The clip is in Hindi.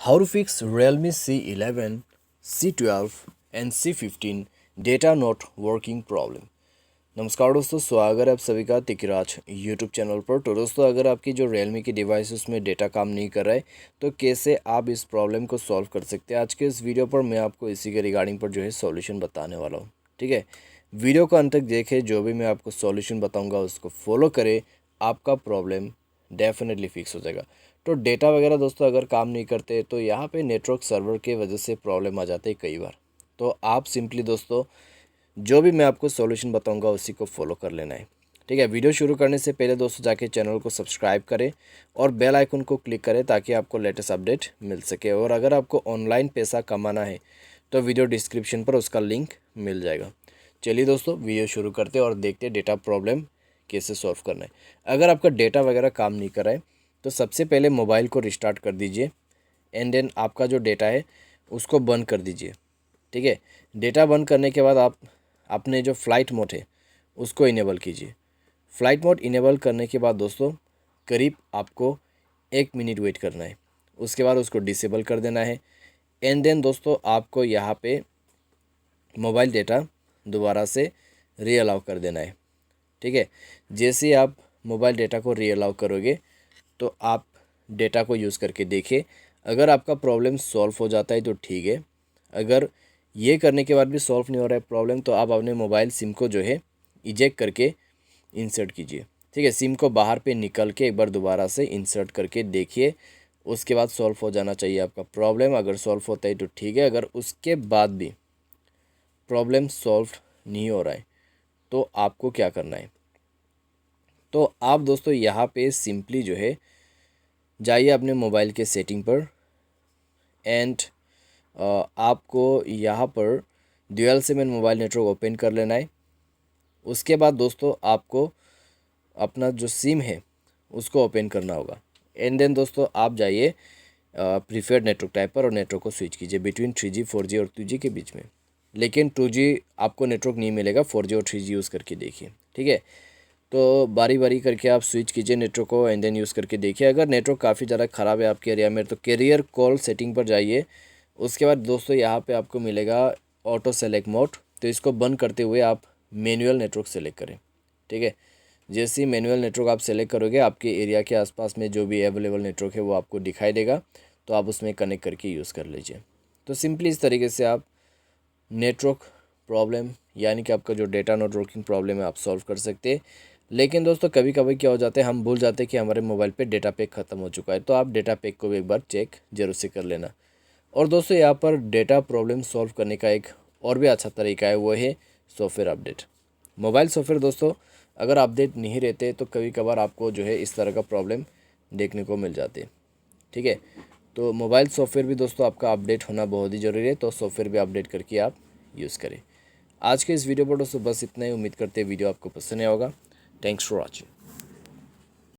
How to fix Realme C11, C12 and C15 data not working problem। नमस्कार दोस्तों, स्वागत है आप सभी का तिकराज यूट्यूब चैनल पर। तो दोस्तों, अगर आपकी जो Realme की डिवाइस उसमें डेटा काम नहीं कर रहा है तो कैसे आप इस प्रॉब्लम को सॉल्व कर सकते हैं, आज के इस वीडियो पर मैं आपको इसी के रिगार्डिंग पर जो है सॉल्यूशन बताने वाला हूँ। ठीक है, वीडियो को अंत तक देखें, जो भी मैं आपको सॉल्यूशन बताऊँगा उसको फॉलो करें, आपका प्रॉब्लम डेफिनेटली फिक्स हो जाएगा। तो डेटा वगैरह दोस्तों अगर काम नहीं करते तो यहाँ पे नेटवर्क सर्वर के वजह से प्रॉब्लम आ जाते हैं कई बार। तो आप सिंपली दोस्तों जो भी मैं आपको सॉल्यूशन बताऊंगा उसी को फॉलो कर लेना है। ठीक है, वीडियो शुरू करने से पहले दोस्तों जाके चैनल को सब्सक्राइब करें और बेल आइकन को क्लिक करें ताकि आपको लेटेस्ट अपडेट मिल सके। और अगर आपको ऑनलाइन पैसा कमाना है तो वीडियो डिस्क्रिप्शन पर उसका लिंक मिल जाएगा। चलिए दोस्तों, वीडियो शुरू करते हैं और देखते हैं डेटा प्रॉब्लम कैसे सॉल्व करना है। अगर आपका डेटा वगैरह काम नहीं कर रहा है तो सबसे पहले मोबाइल को रिस्टार्ट कर दीजिए एंड देन आपका जो डेटा है उसको बंद कर दीजिए। ठीक है, डेटा बंद करने के बाद आप अपने जो फ्लाइट मोड है उसको इनेबल कीजिए। फ्लाइट मोड इनेबल करने के बाद दोस्तों करीब आपको 1 मिनट वेट करना है, उसके बाद उसको डिसेबल कर देना है एंड देन दोस्तों आपको यहाँ पे मोबाइल डेटा दोबारा से रीअलाउ कर देना है। ठीक है, जैसे ही आप मोबाइल डेटा को रीअलाउ करोगे तो आप डेटा को यूज़ करके देखिए। अगर आपका प्रॉब्लम सॉल्व हो जाता है तो ठीक है, अगर ये करने के बाद भी सॉल्व नहीं हो रहा है प्रॉब्लम तो आप अपने मोबाइल सिम को जो है इजेक्ट करके इंसर्ट कीजिए। ठीक है, सिम को बाहर पे निकल के एक बार दोबारा से इंसर्ट करके देखिए, उसके बाद सॉल्व हो जाना चाहिए आपका प्रॉब्लम। अगर सॉल्व होता है तो ठीक है, अगर उसके बाद भी प्रॉब्लम सॉल्व नहीं हो रहा है तो आपको क्या करना है, तो आप दोस्तों यहाँ पे सिंपली जो है जाइए अपने मोबाइल के सेटिंग पर एंड आपको यहाँ पर dual SIM and mobile network open कर लेना है। उसके बाद दोस्तों आपको अपना जो सिम है उसको ओपन करना होगा एंड देन दोस्तों आप जाइए प्रीफर्ड नेटवर्क टाइप पर और नेटवर्क को स्विच कीजिए बिटवीन 3G 4G और 2G के बीच में। लेकिन 2G आपको नेटवर्क नहीं मिलेगा, 4G और 3G यूज़ करके देखिए। ठीक है, तो बारी बारी करके आप स्विच कीजिए नेटवर्क को एंड देन यूज़ करके देखिए। अगर नेटवर्क काफ़ी ज़्यादा ख़राब है आपके एरिया में तो कैरियर कॉल सेटिंग पर जाइए। उसके बाद दोस्तों यहाँ पे आपको मिलेगा ऑटो सेलेक्ट मोड, तो इसको बंद करते हुए आप मैनुअल नेटवर्क सेलेक्ट करें। ठीक है, जैसे ही मैनुअल नेटवर्क आप सेलेक्ट करोगे आपके एरिया के आसपास में जो भी अवेलेबल नेटवर्क है वो आपको दिखाई देगा, तो आप उसमें कनेक्ट करके यूज़ कर लीजिए। तो सिंपली इस तरीके से आप नेटवर्क प्रॉब्लम यानी कि आपका जो डेटा नॉट वर्किंग प्रॉब्लम है आप सॉल्व कर सकते हैं। लेकिन दोस्तों कभी कभी क्या हो जाता है, हम भूल जाते हैं कि हमारे मोबाइल पे डेटा पैक ख़त्म हो चुका है, तो आप डेटा पैक को भी एक बार चेक जरूर से कर लेना। और दोस्तों यहाँ पर डेटा प्रॉब्लम सॉल्व करने का एक और भी अच्छा तरीका है, वो है सॉफ्टवेयर अपडेट। मोबाइल सॉफ्टवेयर दोस्तों अगर अपडेट नहीं रहते तो कभी कभार आपको जो है इस तरह का प्रॉब्लम देखने को मिल जाती है। ठीक है, तो मोबाइल सॉफ्टवेयर भी दोस्तों आपका अपडेट होना बहुत ही ज़रूरी है, तो सॉफ्टवेयर भी अपडेट करके आप यूज़ करें। आज के इस वीडियो पर दोस्तों बस इतना ही। उम्मीद करते हैं वीडियो आपको पसंद आया होगा। Thanks for watching.